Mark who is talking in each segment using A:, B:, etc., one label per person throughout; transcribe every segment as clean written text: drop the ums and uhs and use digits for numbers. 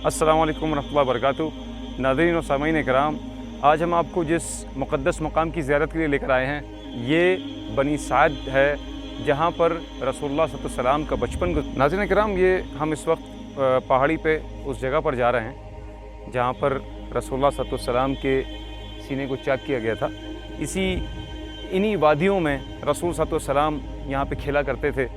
A: अस्सलाम वालेकुम रहमतुल्लाहि व बरकातुहू। नाज़रीन और सामीन इकराम, आज हम आपको जिस मुक़द्दस मकाम की ज़ियारत के लिए लेकर आए हैं, ये बनी साद है, जहाँ पर रसूलुल्लाह सल्लल्लाहु अलैहि वसल्लम का बचपन। नाज़रीन इकराम, ये हम इस वक्त पहाड़ी पे उस जगह पर जा रहे हैं जहाँ पर रसूलुल्लाह सल्लल्लाहु अलैहि वसल्लम के सीने को चाक किया गया था। इन्हीं वादियों में रसूल सल्लल्लाहु अलैहि वसल्लम यहाँ पे खेला करते थे।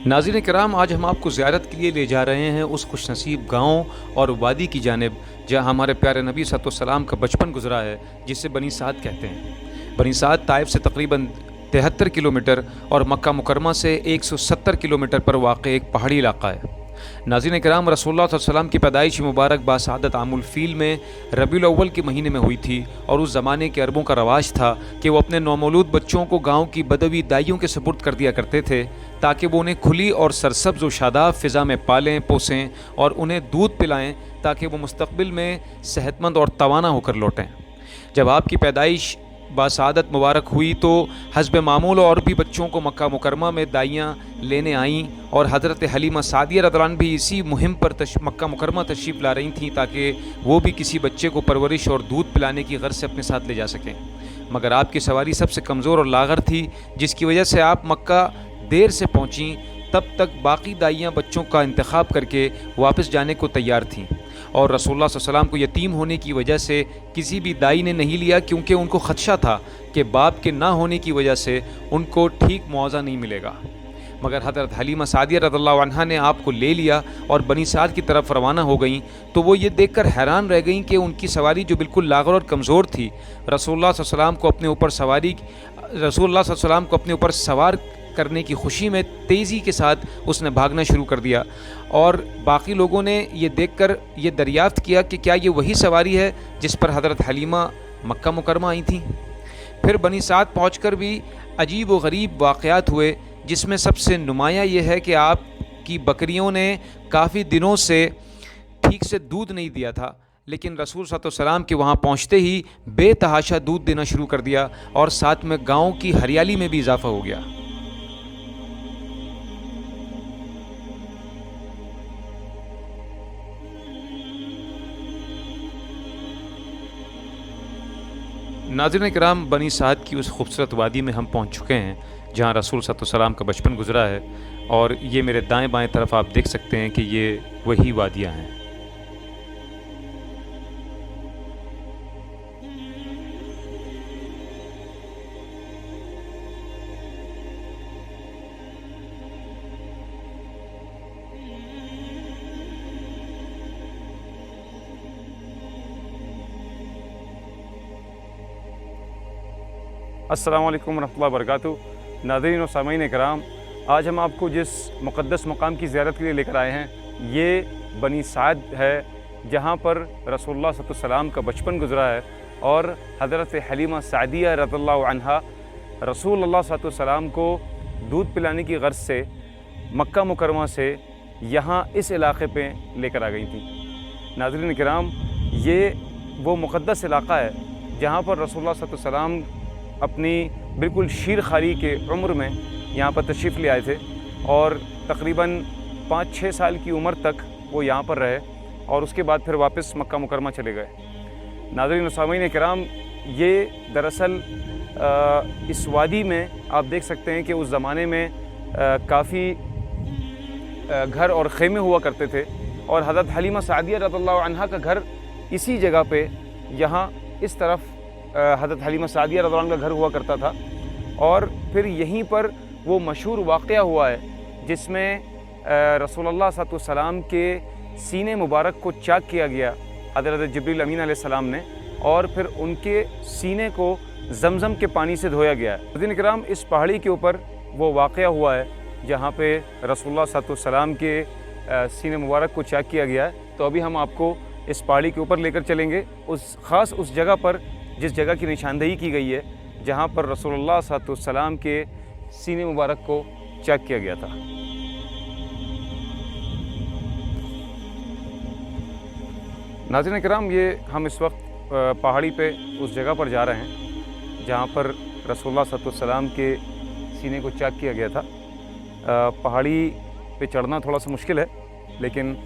B: नाज़रीन किराम, आज हम आपको ज़ियारत के लिए ले जा रहे हैं उस खुशनसीब गाँव और वादी की जानिब जहाँ हमारे प्यारे नबी सल्लल्लाहु अलैहि वसल्लम का बचपन गुजरा है, जिसे बनी साद कहते हैं। बनी साद ताइफ से तकरीबन 73 किलोमीटर और मक्का मुकरमा से 170 किलोमीटर पर वाक़ एक पहाड़ी इलाका है। नाज़रीन किराम, रसूलुल्लाह सल्लल्लाहु अलैहि वसल्लम की पैदाइश मुबारक बासआदत आमुल फ़ील में रबीउल अव्वल के महीने में हुई थी, और उस ज़माने के अरबों का रवाज था कि वो अपने नौमौलूद बच्चों को गाँव की बदवी दाइयों के सुपुर्द कर दिया करते थे, ताकि वो उन्हें खुली और सरसब्ज़ व शादाब फ़िज़ा में पालें पोसें और उन्हें दूध पिलाएं, ताकि वो मुस्तक़बिल में सेहतमंद और तवाना होकर लौटें। जब आपकी पैदाइश बासआदत मुबारक हुई तो हस्ब मामूल और भी बच्चों को मक्का मुकरमा में दाइयाँ लेने आईं, और हज़रत हलीमा सादिया रज़ियल्लाहु अन्हा भी इसी मुहिम पर मक्का मुकरमा तशरीफ़ ला रही थीं, ताकि वो भी किसी बच्चे को परवरिश और दूध पिलाने की गर्ज़ से अपने साथ ले जा सकें। मगर आपकी सवारी सबसे कमज़ोर और लाग़र थी, जिसकी वजह से आप मक्का देर से पहुँचीं। तब तक बाकी दाइयाँ बच्चों का इंतखाब करके वापस जाने को तैयार थीं, और रसूलुल्लाह सल्लल्लाहु अलैहि वसल्लम को यतीम होने की वजह से किसी भी दाई ने नहीं लिया, क्योंकि उनको ख़दशा था कि बाप के ना होने की वजह से उनको ठीक मुआवजा नहीं मिलेगा। मगर हज़रत हलीमा सादिया रज़ियल्लाहु अन्हा ने आपको ले लिया और बनी साद की तरफ रवाना हो गईं। तो वो ये देखकर हैरान रह गईं कि उनकी सवारी जो बिल्कुल लाग़र और कमज़ोर थी, रसूलुल्लाह सल्लल्लाहु अलैहि वसल्लम को अपने ऊपर सवार करने की खुशी में तेज़ी के साथ उसने भागना शुरू कर दिया, और बाकी लोगों ने ये देखकर ये दरियाफ़्त किया कि क्या ये वही सवारी है जिस पर हज़रत हलीमा मक्का मुकरमा आई थी। फिर बनी साद पहुंचकर भी अजीब व गरीब वाक़यात हुए, जिसमें सबसे नुमायाँ ये है कि आपकी बकरियों ने काफ़ी दिनों से ठीक से दूध नहीं दिया था, लेकिन रसूल सल्लल्लाहु अलैहि वसल्लम के वहाँ पहुँचते ही बेतहाशा दूध देना शुरू कर दिया, और साथ में गाँव की हरियाली में भी इजाफ़ा हो गया। नाज़रीन किराम, बनी साद की उस खूबसूरत वादी में हम पहुंच चुके हैं जहां रसूल सल्लल्लाहु अलैहि वसल्लम का बचपन गुजरा है, और ये मेरे दाएं बाएं तरफ आप देख सकते हैं कि ये वही वादियां हैं।
A: अस्सलाम वालेकुम रहमतुल्लाहि व बरकातुहू। नाज़रीन और सामीन इकराम, आज हम आपको जिस मुक़द्दस मकाम की ज़ियारत के लिए लेकर आए हैं, ये बनी साद है, जहाँ पर रसूलुल्लाह सल्लल्लाहु अलैहि वसल्लम का बचपन गुजरा है, और हज़रत हलीमा सादिया रज़ियल्लाहु अन्हा रसूलुल्लाह सल्लल्लाहु अलैहि वसल्लम को दूध पिलाने की गर्ज़ से मक्का मुकरमा से यहाँ इस इलाक़े पे लेकर आ गई थी। नाज़रीन किराम, ये वो मुक़द्दस इलाक़ा है जहाँ पर रसूलुल्लाह सल्लल्लाहु अलैहि वसल्लम अपनी बिल्कुल शीर खारी के उम्र में यहाँ पर तशरीफ़ ले आए थे, और तकरीबन 5-6 साल की उम्र तक वो यहाँ पर रहे, और उसके बाद फिर वापस मक्का मुकरमा चले गए। नाज़रीन सामीन किराम, ये दरअसल इस वादी में आप देख सकते हैं कि उस ज़माने में काफ़ी घर और ख़ेमे हुआ करते थे, और हज़रत हलीमा सादिया रज़ियल्लाहु अन्हा का घर इसी जगह पे यहाँ इस तरफ हज़रत हलीमा सादिया रज़ियल्लाहु अन्हा का घर हुआ करता था। और फिर यहीं पर वो मशहूर वाक़या हुआ है जिसमें रसूलुल्लाह सल्लल्लाहु अलैहि वसल्लम के सीने मुबारक को चाक किया गया हज़रत जिब्रील अमीन अलैहिस्सलाम ने, और फिर उनके सीने को ज़मज़म के पानी से धोया गया। नाज़रीन किराम, इस पहाड़ी के ऊपर वो वाक़या हुआ है जहाँ पे रसूलुल्लाह सल्लल्लाहु अलैहि वसल्लम के सीने मुबारक को चाक किया गया है। तो अभी हम आपको इस पहाड़ी के ऊपर लेकर चलेंगे, उस जगह पर जिस जगह की निशानदेही की गई है जहाँ पर रसूलुल्लाह सल्लल्लाहु अलैहि वसल्लम के सीने मुबारक को चेक किया गया था। नाज़रीन किराम, ये हम इस वक्त पहाड़ी पे उस जगह पर जा रहे हैं जहाँ पर रसूलुल्लाह सल्लल्लाहु अलैहि वसल्लम के सीने को चेक किया गया था। पहाड़ी पे चढ़ना थोड़ा सा मुश्किल है, लेकिन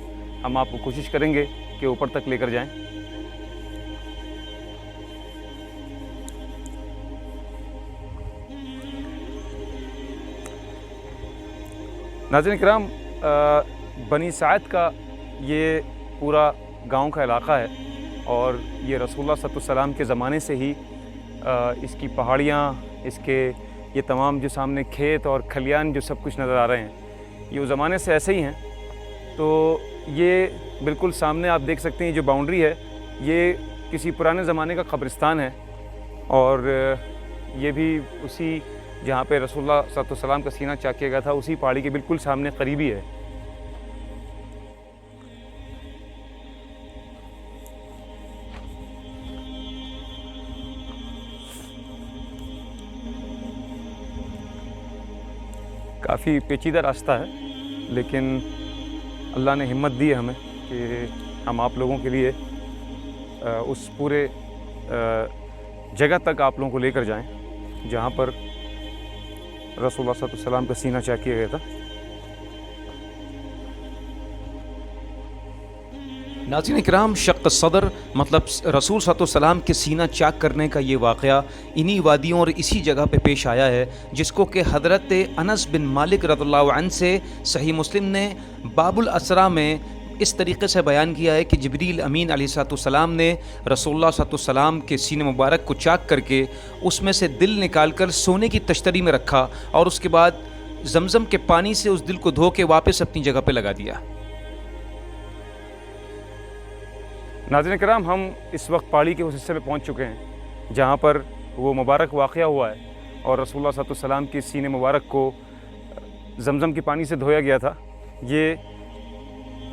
A: हम आपको कोशिश करेंगे के ऊपर तक लेकर जाएं। नाज़रीन किराम, बनी साद का ये पूरा गांव का इलाक़ा है और ये रसूलुल्लाह सल्लल्लाहु अलैहि वसल्लम के ज़माने से ही इसकी पहाड़ियाँ, इसके ये तमाम जो सामने खेत और खलियान जो सब कुछ नज़र आ रहे हैं, ये उस ज़माने से ऐसे ही हैं। तो ये बिल्कुल सामने आप देख सकते हैं, जो बाउंड्री है ये किसी पुराने ज़माने का कब्रिस्तान है और ये भी उसी जहाँ पे रसूलुल्लाह सल्लल्लाहु अलैहि वसल्लम का सीना चाक किया गया था, उसी पहाड़ी के बिल्कुल सामने करीबी है। काफ़ी पेचीदा रास्ता है, लेकिन अल्लाह ने हिम्मत दी है हमें कि हम आप लोगों के लिए उस पूरे जगह तक आप लोगों को लेकर जाएं जहाँ पर रसूलुल्लाह सल्लल्लाहु अलैहि वसल्लम का सीना चाक किया गया था।
B: नाज़रीन किराम, शक़्क़ सदर मतलब रसूल सल्लल्लाहु अलैहि वसल्लम के सीना चाक करने का ये वाक़या इन्हीं वादियों और इसी जगह पे पेश आया है, जिसको कि हज़रत अनस बिन मालिक रज़ियल्लाहु अन्हु से सही मुस्लिम ने बाबुल असरा में इस तरीक़े से बयान किया है कि जिब्रील अमीन अलैहिस्सलाम ने रसूलुल्लाह सल्लल्लाहु अलैहि वसल्लम के सीने मुबारक को चाक करके उसमें से दिल निकाल कर सोने की तश्तरी में रखा और उसके बाद ज़मज़म के पानी से उस दिल को धो के वापस अपनी जगह पे लगा दिया।
A: नाज़रीन किराम, हम इस वक्त पहाड़ी के उस हिस्से पे पहुंच चुके हैं जहां पर वो मुबारक वाक़या हुआ है और रसूलुल्लाह सल्लल्लाहु अलैहि वसल्लम के सीने मुबारक को ज़मज़म के पानी से धोया गया था। ये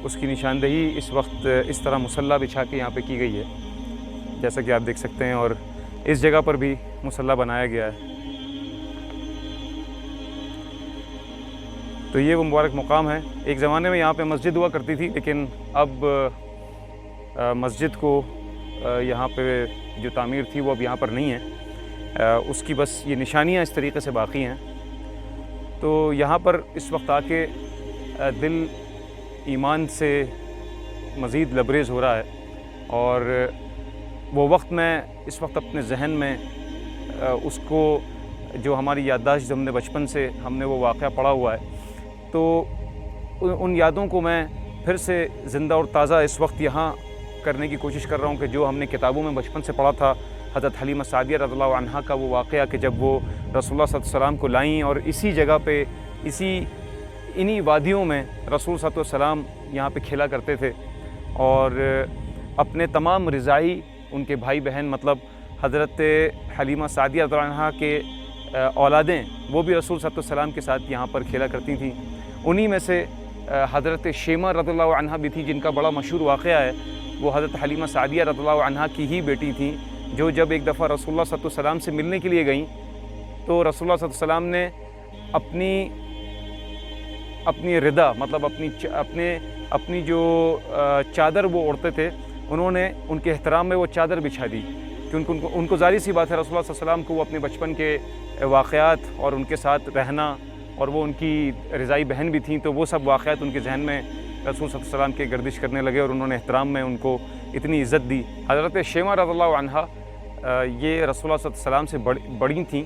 A: उसकी निशानदेही इस वक्त इस तरह मुसल्ला बिछा के यहाँ पे की गई है, जैसा कि आप देख सकते हैं, और इस जगह पर भी मुसल्ला बनाया गया है। तो ये वो मुबारक मुकाम है। एक ज़माने में यहाँ पे मस्जिद हुआ करती थी, लेकिन अब मस्जिद को यहाँ पे जो तामीर थी वो अब यहाँ पर नहीं है, उसकी बस ये निशानियाँ इस तरीक़े से बाक़ी हैं। तो यहाँ पर इस वक्त आके दिल ईमान से मज़ीद लबरेज़ हो रहा है और वो वक्त मैं इस वक्त अपने जहन में उसको जो हमारी याददाश्त हमने बचपन से हमने वो वाक़या पढ़ा हुआ है, तो उन यादों को मैं फिर से ज़िंदा और ताज़ा इस वक्त यहाँ करने की कोशिश कर रहा हूँ कि जो हमने किताबों में बचपन से पढ़ा था, हज़रत हलीमा सादिया रज़ियल्लाहु अन्हा का वो वाक़या कि जब वो रसूलुल्लाह सल्लल्लाहु अलैहि वसल्लम को लाईं और इसी जगह पे इन्हीं वादियों में रसूल सल्लल्लाहु अलैहि वसल्लम यहाँ पे खेला करते थे और अपने तमाम रज़ाई उनके भाई बहन मतलब हज़रत हलीमा सादिया रज़ियल्लाहु अन्हा के औलादें वो भी रसूल सल्लल्लाहु अलैहि वसल्लम के साथ यहाँ पर खेला करती थीं। उन्हीं में से हज़रत शेमा रज़ियल्लाहु अन्हा भी थी, जिनका बड़ा मशहूर वाक़या है। वो हज़रत हलीमा सादिया रज़ियल्लाहु अन्हा की ही बेटी थी, जो जब एक दफ़ा रसूलुल्लाह सल्लल्लाहु अलैहि वसल्लम से मिलने के लिए गईं तो रसूलुल्लाह सल्लल्लाहु अलैहि वसल्लम ने अपनी रिदा मतलब अपनी जो चादर वो ओढ़ते थे, उन्होंने उनके एहतराम में वो चादर बिछा दी कि उनको ज़ाहिर सी बात है रसूलुल्लाह सल्लल्लाहु अलैहि वसल्लम को वो अपने बचपन के वाक़यात और उनके साथ रहना, और वो उनकी रज़ाई बहन भी थीं, तो वो सब वाक़यात उनके जहन में रसूल सल्लल्लाहु अलैहि वसल्लम के गर्दिश करने लगे और उन्होंने एहतराम में उनको इतनी इज़्ज़त दी। हज़रत शेमा रज़ियल्लाहु अन्हा ये रसूलुल्लाह सल्लल्लाहु अलैहि वसल्लम से बड़ी थीं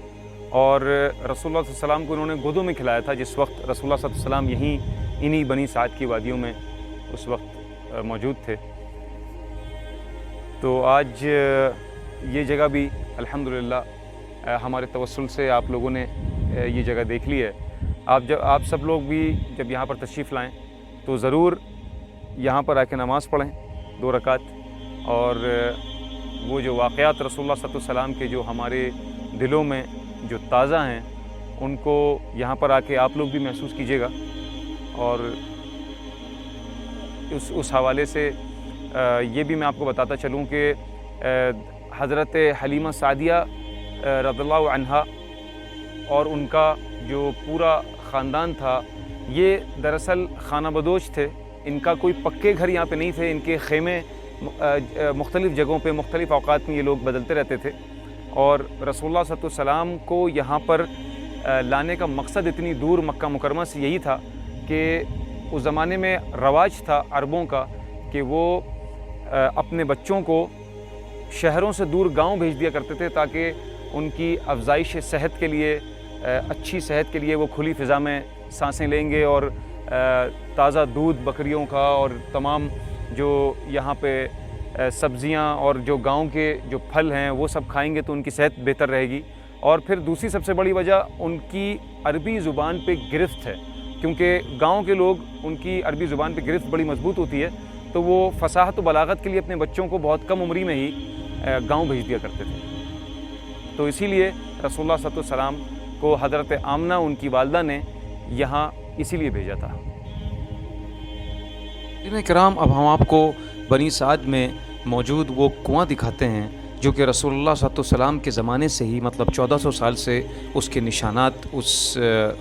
A: और रसूलुल्लाह सल्लल्लाहु अलैहि वसल्लम को उन्होंने गोदों में खिलाया था जिस वक्त रसूलुल्लाह सल्लल्लाहु अलैहि वसल्लम इन्हीं बनी साद की वादियों में उस वक्त मौजूद थे। तो आज ये जगह भी अल्हम्दुलिल्लाह हमारे तवस्सुल से आप लोगों ने ये जगह देख ली है। आप सब लोग भी जब यहाँ पर तशरीफ़ लाएँ तो ज़रूर यहाँ पर आके नमाज़ पढ़ें 2 रकात, और वो जो वाक़यात रसूलुल्लाह सल्लल्लाहु अलैहि वसल्लम के जो हमारे दिलों में जो ताज़ा हैं उनको यहाँ पर आके आप लोग भी महसूस कीजिएगा। और उस हवाले से ये भी मैं आपको बताता चलूँ कि हज़रत हलीमा सादिया रज़ियल्लाहु अन्हा और उनका जो पूरा ख़ानदान था ये दरअसल खाना बदोश थे। इनका कोई पक्के घर यहाँ पे नहीं थे, इनके ख़ेमे मुख्तलिफ़ जगहों पे मुख्तलिफ़ औक़ात में ये लोग बदलते रहते थे। और रसूलुल्लाह सल्लल्लाहु अलैहि वसल्लम को यहाँ पर लाने का मकसद इतनी दूर मक्का मुकरमा से यही था कि उस ज़माने में रवाज था अरबों का कि वो اپنے بچوں کو شہروں سے دور گاؤں بھیج دیا کرتے تھے تاکہ ان کی افزائش صحت کے لیے، اچھی صحت کے لیے وہ کھلی فضا میں سانسیں لیں گے اور تازہ دودھ بکریوں کا اور تمام جو یہاں پہ سبزیاں اور جو گاؤں کے جو پھل ہیں وہ سب کھائیں گے تو ان کی صحت بہتر رہے گی۔ اور پھر دوسری سب سے بڑی وجہ ان کی عربی زبان پہ گرفت ہے، کیونکہ گاؤں کے لوگ ان کی عربی زبان پہ گرفت بڑی مضبوط ہوتی ہے، تو وہ فصاحت و بلاغت کے لیے اپنے بچوں کو بہت کم عمری میں ہی گاؤں بھیج دیا کرتے تھے۔ تو اسی لیے رسول اللہ صلی اللہ علیہ وسلم کو حضرت آمنہ ان کی والدہ نے یہاں اسی لیے بھیجا تھا۔
B: کرام، اب ہم آپ کو بنی سعد میں موجود وہ کنواں دکھاتے ہیں جو کہ رسول اللہ صلی اللہ علیہ وسلم کے زمانے سے ہی، مطلب 1400 سال سے اس کے نشانات اس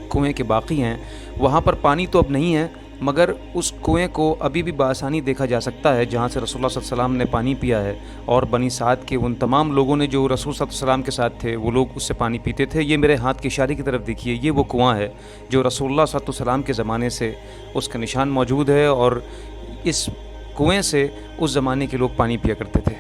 B: کنویں کے باقی ہیں۔ وہاں پر پانی تو اب نہیں ہے، مگر اس کنویں کو ابھی بھی بآسانی دیکھا جا سکتا ہے جہاں سے رسول اللہ صلی اللہ علیہ وسلم نے پانی پیا ہے، اور بنی سعد کے ان تمام لوگوں نے جو رسول صلی اللہ علیہ وسلم کے ساتھ تھے وہ لوگ اس سے پانی پیتے تھے۔ یہ میرے ہاتھ کے اشارے کی طرف دیکھیے، یہ وہ کنواں ہے جو رسول اللہ صلی اللہ علیہ وسلم کے زمانے سے اس کا نشان موجود ہے، اور اس کنویں سے اس زمانے کے لوگ پانی پیا کرتے تھے۔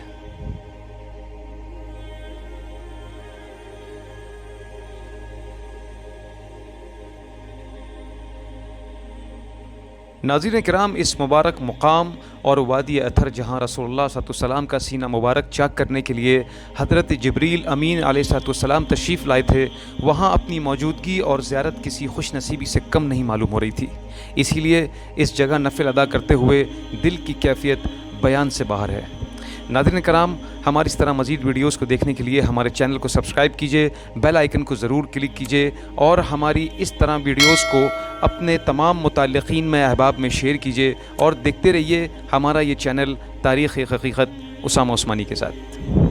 B: ناظرین کرام، اس مبارک مقام اور وادی اتھر جہاں رسول اللہ صلی اللہ علیہ وسلم کا سینہ مبارک چاک کرنے کے لیے حضرت جبریل امین علیہ السلام تشریف لائے تھے، وہاں اپنی موجودگی اور زیارت کسی خوش نصیبی سے کم نہیں معلوم ہو رہی تھی۔ اسی لیے اس جگہ نفل ادا کرتے ہوئے دل کی کیفیت بیان سے باہر ہے۔ ناظرین کرام، ہماری اس طرح مزید ویڈیوز کو دیکھنے کے لیے ہمارے چینل کو سبسکرائب کیجئے، بیل آئیکن کو ضرور کلک کیجئے، اور ہماری اس طرح ویڈیوز کو اپنے تمام متعلقین میں احباب میں شیئر کیجئے، اور دیکھتے رہیے ہمارا یہ چینل تاریخ حقیقت اسامہ عثمانی کے ساتھ۔